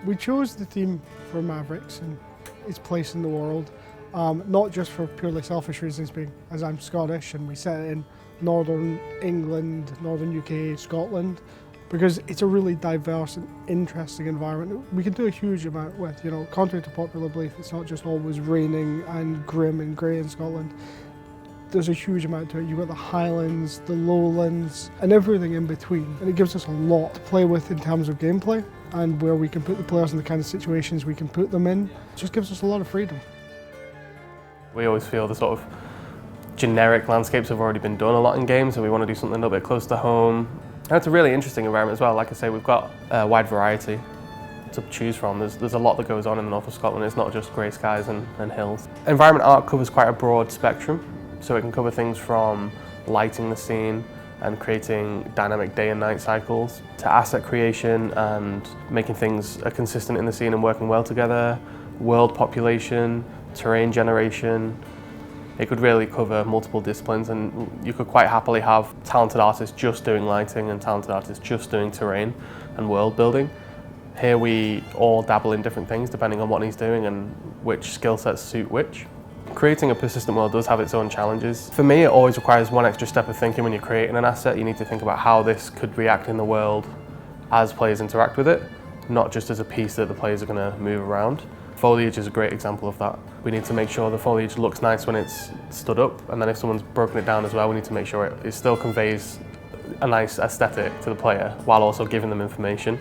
We chose the theme for Mavericks and its place in the world, not just for purely selfish reasons, being as I'm Scottish and we set it in northern England, northern UK, Scotland, because it's a really diverse and interesting environment we can do a huge amount with. You know, contrary to popular belief, it's not just always raining and grim and grey in Scotland. There's a huge amount to it. You've got the Highlands, the Lowlands, and everything in between. And it gives us a lot to play with in terms of gameplay, and where we can put the players in the kind of situations we can put them in. It just gives us a lot of freedom. We always feel the sort of generic landscapes have already been done a lot in games, and we want to do something a little bit close to home. And it's a really interesting environment as well. Like I say, we've got a wide variety to choose from. There's a lot that goes on in the north of Scotland. It's not just grey skies and hills. Environment art covers quite a broad spectrum. So it can cover things from lighting the scene and creating dynamic day and night cycles, to asset creation and making things consistent in the scene and working well together, world population, terrain generation. It could really cover multiple disciplines, and you could quite happily have talented artists just doing lighting and talented artists just doing terrain and world building. Here we all dabble in different things depending on what he's doing and which skill sets suit which. Creating a persistent world does have its own challenges. For me, it always requires one extra step of thinking when you're creating an asset. You need to think about how this could react in the world as players interact with it, not just as a piece that the players are going to move around. Foliage is a great example of that. We need to make sure the foliage looks nice when it's stood up, and then if someone's broken it down as well, we need to make sure it still conveys a nice aesthetic to the player while also giving them information.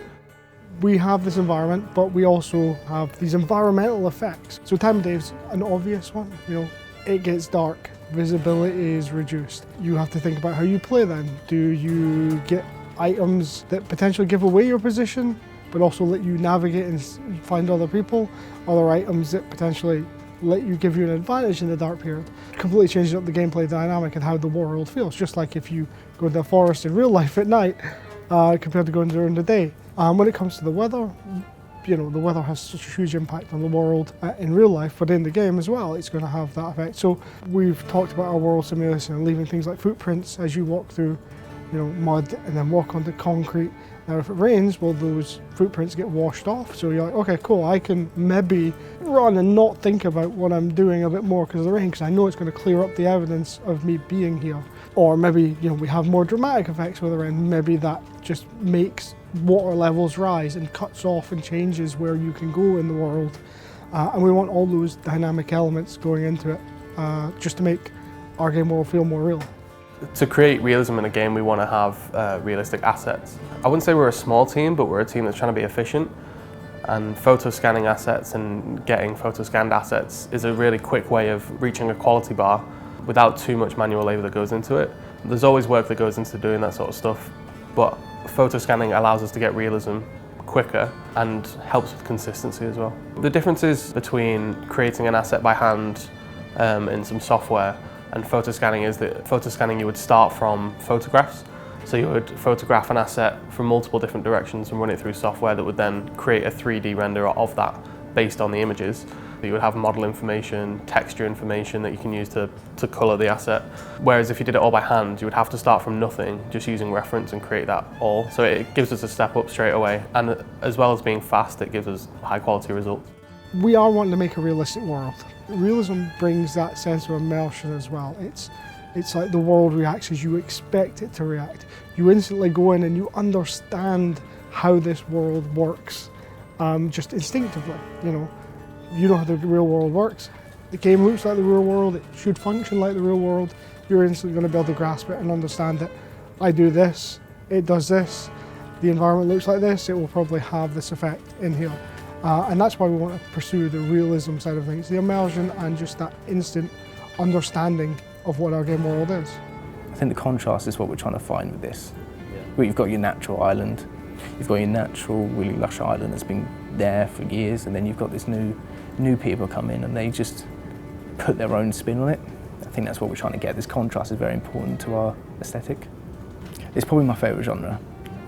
We have this environment, but we also have these environmental effects. So time of day is an obvious one. You know, it gets dark, visibility is reduced. You have to think about how you play then. Do you get items that potentially give away your position, but also let you navigate and find other people? Other items that potentially let you give you an advantage in the dark period. Completely changes up the gameplay dynamic and how the world feels. Just like if you go into a forest in real life at night, compared to going during the day. When it comes to the weather, you know, the weather has such a huge impact on the world in real life, but in the game as well, it's going to have that effect. So we've talked about our world simulation and leaving things like footprints as you walk through, you know, mud and then walk onto concrete. Now, if it rains, well, those footprints get washed off. So you're like, okay, cool, I can maybe run and not think about what I'm doing a bit more because of the rain, because I know it's going to clear up the evidence of me being here. Or maybe, you know, we have more dramatic effects with the rain. Maybe that just makes water levels rise and cuts off and changes where you can go in the world. And we want all those dynamic elements going into it just to make our game world feel more real. To create realism in a game, we want to have realistic assets. I wouldn't say we're a small team, but we're a team that's trying to be efficient. And photo scanning assets and getting photo scanned assets is a really quick way of reaching a quality bar without too much manual labor that goes into it. There's always work that goes into doing that sort of stuff, but photo scanning allows us to get realism quicker and helps with consistency as well. The differences between creating an asset by hand in some software and photo scanning is that photo scanning you would start from photographs. So you would photograph an asset from multiple different directions and run it through software that would then create a 3D render of that based on the images. You would have model information, texture information that you can use to colour the asset. Whereas if you did it all by hand, you would have to start from nothing, just using reference and create that all. So it gives us a step up straight away. And as well as being fast, it gives us high quality results. We are wanting to make a realistic world. Realism brings that sense of immersion as well. It's like the world reacts as you expect it to react. You instantly go in and you understand how this world works, just instinctively, you know. You know how the real world works. The game looks like the real world, it should function like the real world. You're instantly going to be able to grasp it and understand that I do this, it does this, the environment looks like this, it will probably have this effect in here. And that's why we want to pursue the realism side of things, the immersion and just that instant understanding of what our game world is. I think the contrast is what we're trying to find with this. Where you've got your natural island, you've got your natural, really lush island that's been there for years, and then you've got this new people come in and they just put their own spin on it. I think that's what we're trying to get. This contrast is very important to our aesthetic. It's probably my favourite genre.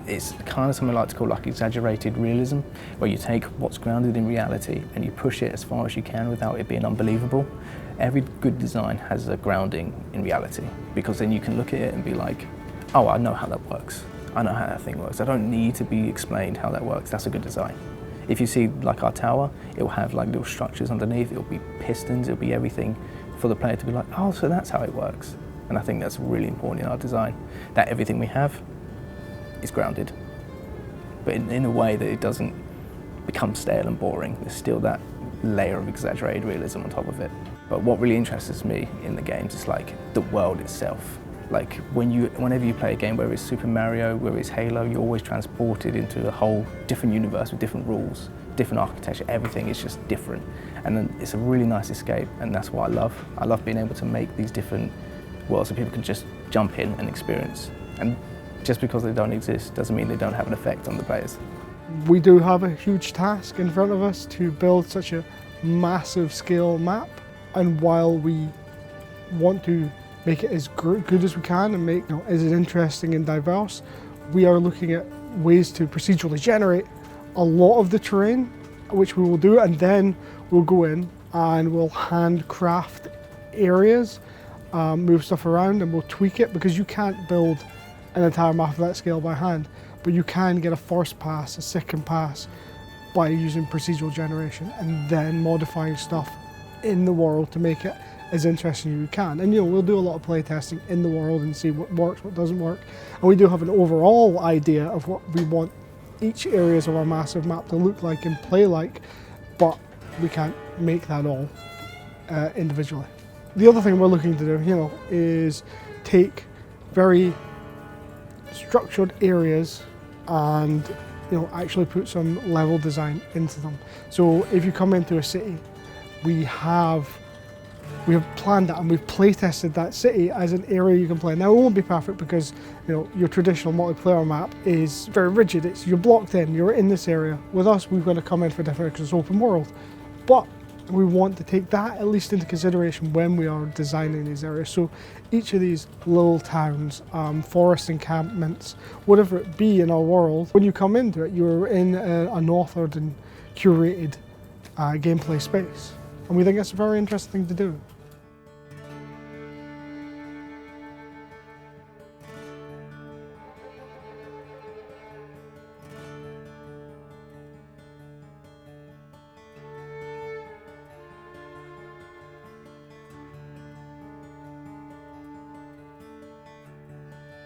It's kind of something I like to call like exaggerated realism, where you take what's grounded in reality and you push it as far as you can without it being unbelievable. Every good design has a grounding in reality, because then you can look at it and be like, oh, I know how that works. I know how that thing works. I don't need to be explained how that works. That's a good design. If you see like our tower, it will have like little structures underneath, it'll be pistons, it'll be everything for the player to be like, oh, so that's how it works. And I think that's really important in our design, that everything we have is grounded, but in a way that it doesn't become stale and boring. There's still that layer of exaggerated realism on top of it. But what really interests me in the games is like the world itself. Like whenever you play a game, whether it's Super Mario, whether it's Halo, you're always transported into a whole different universe with different rules, different architecture, everything is just different. And then it's a really nice escape, and that's what I love. I love being able to make these different worlds so people can just jump in and experience. And just because they don't exist doesn't mean they don't have an effect on the players. We do have a huge task in front of us to build such a massive scale map, and while we want to make it as good as we can and make it as interesting and diverse, we are looking at ways to procedurally generate a lot of the terrain, which we will do, and then we'll go in and we'll handcraft areas, move stuff around, and we'll tweak it, because you can't build an entire map of that scale by hand, but you can get a first pass, a second pass by using procedural generation and then modifying stuff in the world to make it as interesting as you can. And we'll do a lot of play testing in the world and see what works, what doesn't work. And we do have an overall idea of what we want each areas of our massive map to look like and play like, but we can't make that all individually. The other thing we're looking to do, is take very structured areas and actually put some level design into them. So if you come into a city, we have planned that and we've play tested that city as an area you can play. Now it won't be perfect because your traditional multiplayer map is very rigid. You're blocked in, you're in this area. With us, we've got to come in for different because it's open world. But we want to take that at least into consideration when we are designing these areas. So each of these little towns, forest encampments, whatever it be in our world, when you come into it, you're in an authored and curated gameplay space. And we think that's a very interesting thing to do.